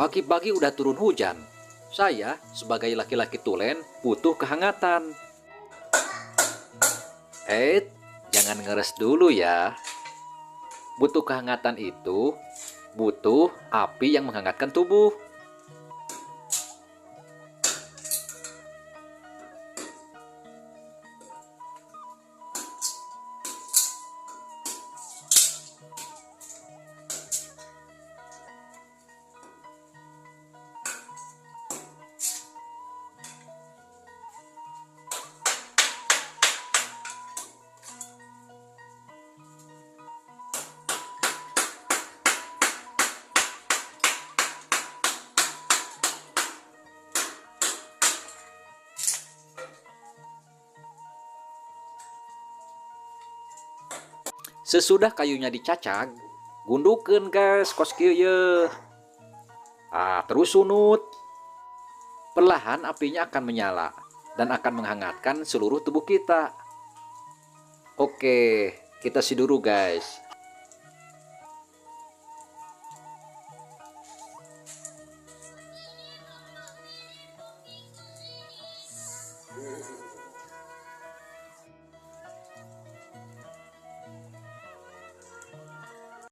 Pagi-pagi udah turun hujan. Saya sebagai laki-laki tulen butuh kehangatan. Jangan ngeres dulu ya. Butuh kehangatan itu butuh api yang menghangatkan tubuh. Sesudah kayunya dicacak, gundukeun guys kos kieu yeuh. Terus sunut. Perlahan apinya akan menyala dan akan menghangatkan seluruh tubuh kita. Oke, kita si dulu guys.